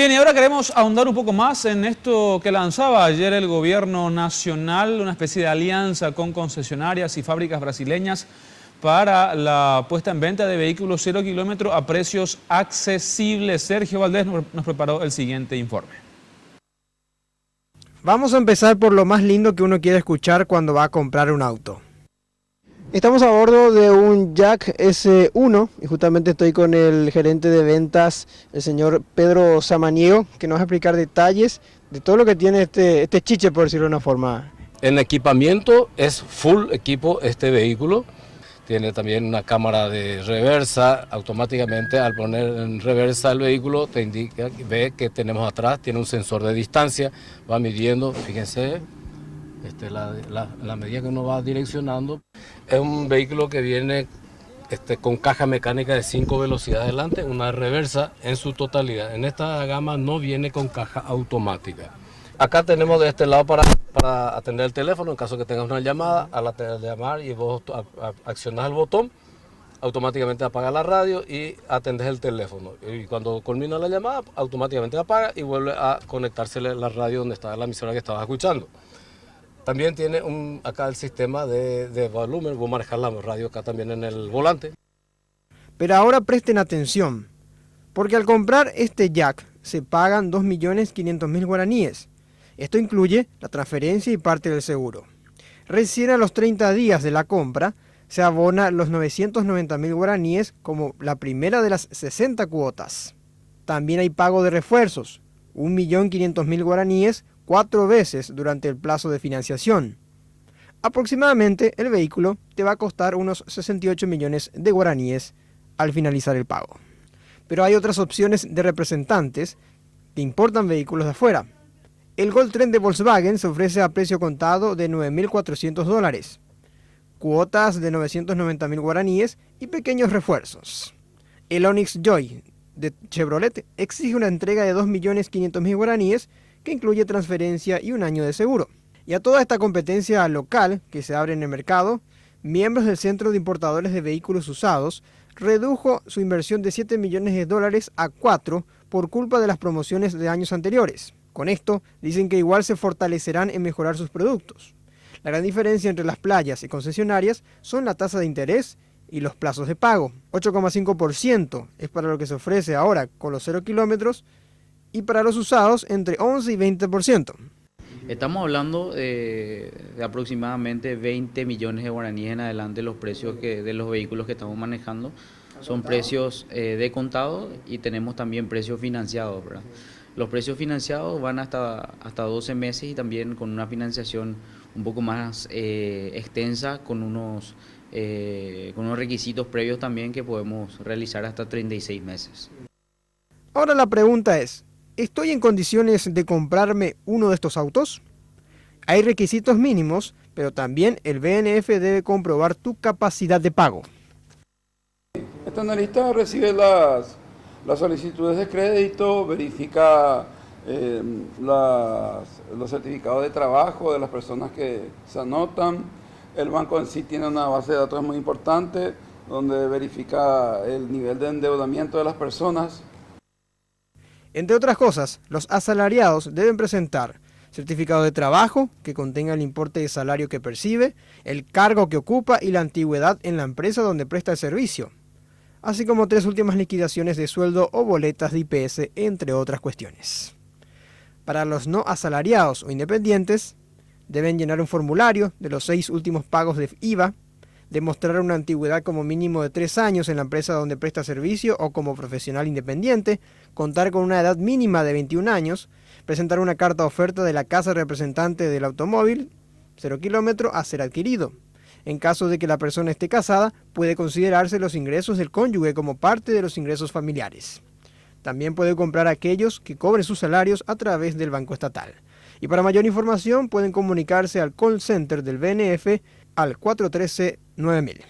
Muy bien, y ahora queremos ahondar un poco más en esto que lanzaba ayer el gobierno nacional, una especie de alianza con concesionarias y fábricas brasileñas para la puesta en venta de vehículos 0 kilómetros a precios accesibles. Sergio Valdés nos preparó el siguiente informe. Vamos a empezar por lo más lindo que uno quiere escuchar cuando va a comprar un auto. Estamos a bordo de un Jack S1 y justamente estoy con el gerente de ventas, el señor Pedro Samaniego, que nos va a explicar detalles de todo lo que tiene este chiche, por decirlo de una forma. En equipamiento es full equipo este vehículo. Tiene también una cámara de reversa. Automáticamente al poner en reversa el vehículo te indica, ve que tenemos atrás, tiene un sensor de distancia, va midiendo, fíjense. La medida que uno va direccionando. Es un vehículo que viene con caja mecánica de 5 velocidades delante, una reversa en su totalidad. En esta gama no viene con caja automática. Acá tenemos de este lado para atender el teléfono en caso que tengas una llamada. Al llamar y vos accionas el botón, automáticamente apaga la radio y atendes el teléfono. Y cuando culmina la llamada, automáticamente apaga y vuelve a conectarse la radio donde está la emisora que estabas escuchando. También tiene acá el sistema de volumen, voy a manejar la radio acá también en el volante. Pero ahora presten atención, porque al comprar este Jack se pagan 2.500.000 guaraníes. Esto incluye la transferencia y parte del seguro. Recién a los 30 días de la compra se abona los 990.000 guaraníes como la primera de las 60 cuotas. También hay pago de refuerzos, 1.500.000 guaraníes, 4 veces durante el plazo de financiación. Aproximadamente el vehículo te va a costar unos 68 millones de guaraníes al finalizar el pago. Pero hay otras opciones de representantes que importan vehículos de afuera. El Gol Trend de Volkswagen se ofrece a precio contado de $9.400, cuotas de 990.000 guaraníes y pequeños refuerzos. El Onix Joy de Chevrolet exige una entrega de 2.500.000 guaraníes que incluye transferencia y un año de seguro. Y a toda esta competencia local que se abre en el mercado, miembros del Centro de Importadores de Vehículos Usados redujo su inversión de $7 millones a 4 por culpa de las promociones de años anteriores. Con esto, dicen que igual se fortalecerán en mejorar sus productos. La gran diferencia entre las playas y concesionarias son la tasa de interés y los plazos de pago. 8,5% es para lo que se ofrece ahora con los 0 kilómetros, y para los usados entre 11 y 20%. Estamos hablando de aproximadamente 20 millones de guaraníes en adelante los precios de los vehículos que estamos manejando. Son precios de contado y tenemos también precios financiados, ¿verdad? Los precios financiados van hasta 12 meses y también con una financiación un poco más extensa con unos requisitos previos también que podemos realizar hasta 36 meses. Ahora la pregunta es, ¿estoy en condiciones de comprarme uno de estos autos? Hay requisitos mínimos, pero también el BNF debe comprobar tu capacidad de pago. Este analista recibe las solicitudes de crédito, verifica los certificados de trabajo de las personas que se anotan. El banco en sí tiene una base de datos muy importante, donde verifica el nivel de endeudamiento de las personas. Entre otras cosas, los asalariados deben presentar certificado de trabajo que contenga el importe de salario que percibe, el cargo que ocupa y la antigüedad en la empresa donde presta el servicio, así como 3 últimas liquidaciones de sueldo o boletas de IPS, entre otras cuestiones. Para los no asalariados o independientes, deben llenar un formulario de los 6 últimos pagos de IVA, demostrar una antigüedad como mínimo de 3 años en la empresa donde presta servicio o como profesional independiente, contar con una edad mínima de 21 años, presentar una carta oferta de la casa representante del automóvil, 0 kilómetros a ser adquirido. En caso de que la persona esté casada, puede considerarse los ingresos del cónyuge como parte de los ingresos familiares. También puede comprar aquellos que cobren sus salarios a través del Banco Estatal. Y para mayor información pueden comunicarse al call center del BNF al 413-9000.